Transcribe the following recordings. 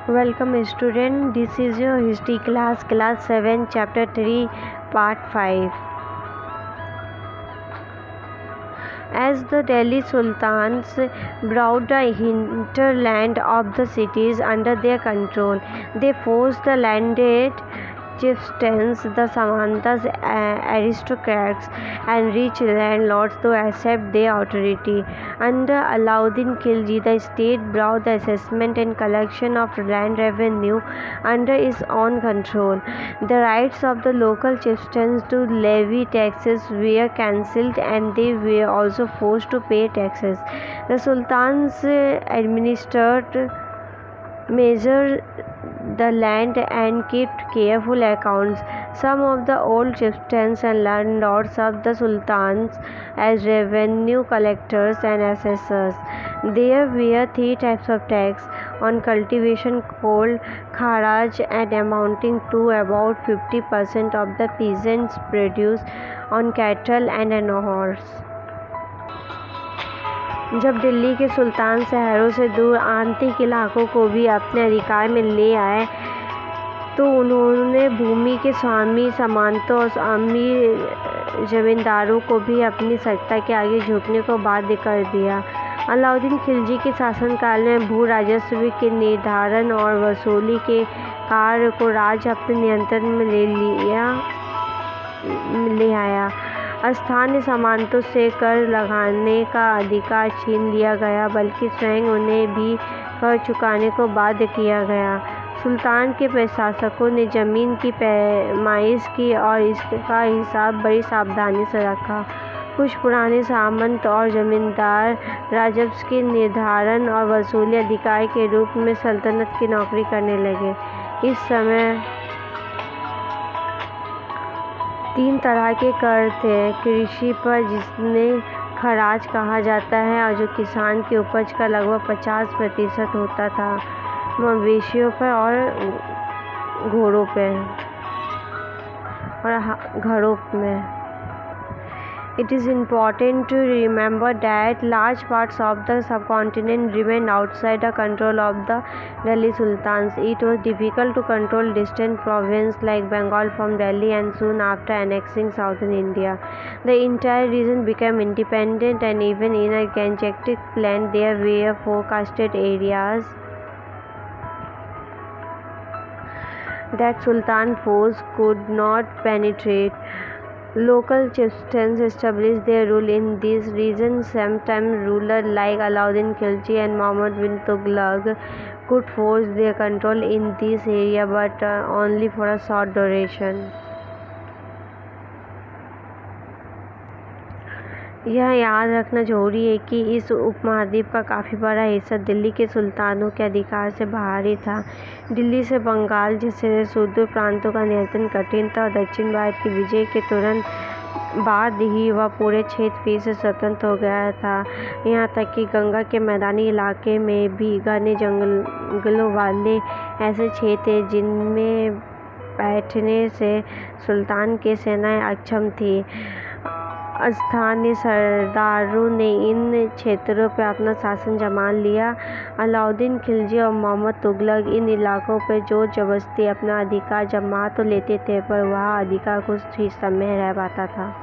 Welcome student, this is your history class 7 chapter 3 part 5. As the Delhi Sultans brought the hinterland of the cities under their control, they forced the landed chieftains, the Samantas, aristocrats and rich landlords to accept their authority. Under Alauddin Khilji, the state brought the assessment and collection of land revenue under its own control. The rights of the local chieftains to levy taxes were cancelled and they were also forced to pay taxes. The sultans administered measured the land and kept careful accounts. Some of the old chieftains and landlords served the sultans as revenue collectors and assessors. There were 3 types of tax: on cultivation called kharaj and amounting to about 50% of the peasants' produce, on cattle and on horse. जब दिल्ली के सुल्तान शहरों से दूर आंतरिक इलाकों को भी अपने अधिकार में ले आए तो उन्होंने भूमि के स्वामी सामंतों और अमीर जमींदारों को भी अपनी सत्ता के आगे झुकने को बाध्य कर दिया। अलाउद्दीन खिलजी के शासनकाल में भू राजस्व के निर्धारण और वसूली के कार्य को राज्य अपने नियंत्रण में ले आया। स्थानीय सामंतों से कर लगाने का अधिकार छीन लिया गया, बल्कि स्वयं उन्हें भी कर चुकाने को बाध्य किया गया। सुल्तान के प्रशासकों ने जमीन की पैमाइश की और इसका हिसाब बड़ी सावधानी से रखा। कुछ पुराने सामंत और जमींदार राजस्व के निर्धारण और वसूली अधिकारी के रूप में सल्तनत की नौकरी करने लगे। इस समय 3 तरह के कर थे: कृषि पर, जिसने खराज कहा जाता है और जो किसान की उपज का लगभग 50% होता था, मवेशियों पर और घोड़ों पर और घरों में। It is important to remember that large parts of the subcontinent remained outside the control of the Delhi Sultans. It was difficult to control distant provinces like Bengal from Delhi, and soon after annexing southern India, the entire region became independent, and even in a Gangetic plan there were forecasted areas that Sultan force could not penetrate. Local chieftains established their rule in these regions. Sometimes rulers like Alauddin Khilji and Muhammad bin Tughlaq could force their control in this area, but only for a short duration. यह याद रखना जरूरी है कि इस उपमहाद्वीप का काफ़ी बड़ा हिस्सा दिल्ली के सुल्तानों के अधिकार से बाहर ही था। दिल्ली से बंगाल जैसे सुदूर प्रांतों का नियंत्रण कठिन था और दक्षिण भारत की विजय के तुरंत बाद ही वह पूरे क्षेत्र फिर से स्वतंत्र हो गया था। यहाँ तक कि गंगा के मैदानी इलाके में भी घने जंगलों वाले ऐसे क्षेत्र जिनमें बैठने से सुल्तान की सेनाएं अक्षम थी। स्थानीय सरदारों ने इन क्षेत्रों पर अपना शासन जमा लिया। अलाउद्दीन खिलजी और मोहम्मद तुगलक इन इलाकों पर जोर जबरदस्ती अपना अधिकार जमा तो लेते थे, पर वह अधिकार कुछ ही समय रह पाता था।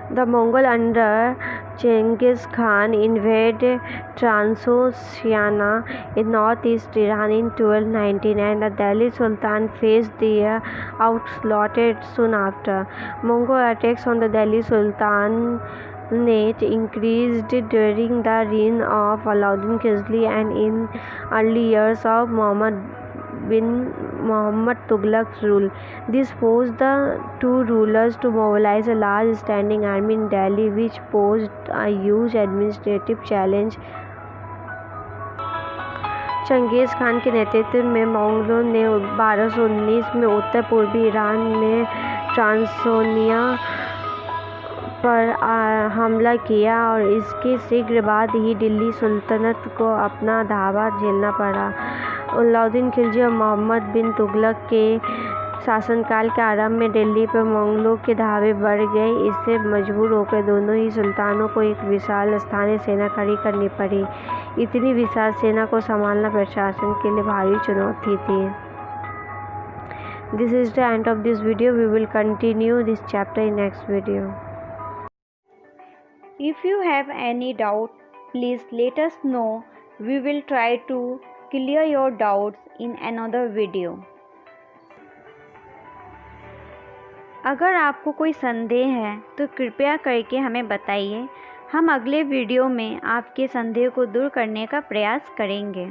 The Mongol under Genghis Khan invaded Transoxiana in northeast Iran in 1299. The Delhi Sultan faced their onslaught soon after. Mongol attacks on the Delhi Sultanate increased during the reign of Alauddin Khilji and in early years of Muhammad Tughlaq's rule. This forced the two rulers to mobilize a large standing army in Delhi, which posed a huge administrative challenge. Changez Khan के नेतृत्व में मंगोलों ने 1219 में उत्तर पूर्वी Iran में ट्रांसोनिया पर हमला किया और इसके शीघ्र बाद ही दिल्ली सुल्तनत को अपना धावा झेलना पड़ा। अलाउद्दीन खिलजी और मोहम्मद बिन तुगलक के शासनकाल के आरंभ में दिल्ली पर मंगोलों के धावे बढ़ गए। इससे मजबूर होकर दोनों ही सुल्तानों को एक विशाल स्थानीय सेना खड़ी करनी पड़ी। इतनी विशाल सेना को संभालना प्रशासन के लिए भारी चुनौती थी। This is the end of this video. We will continue this chapter in next video. If you have any doubt, please let us know. We will try to clear your doubts in another video. अगर आपको कोई संदेह है तो कृपया करके हमें बताइए। हम अगले वीडियो में आपके संदेह को दूर करने का प्रयास करेंगे।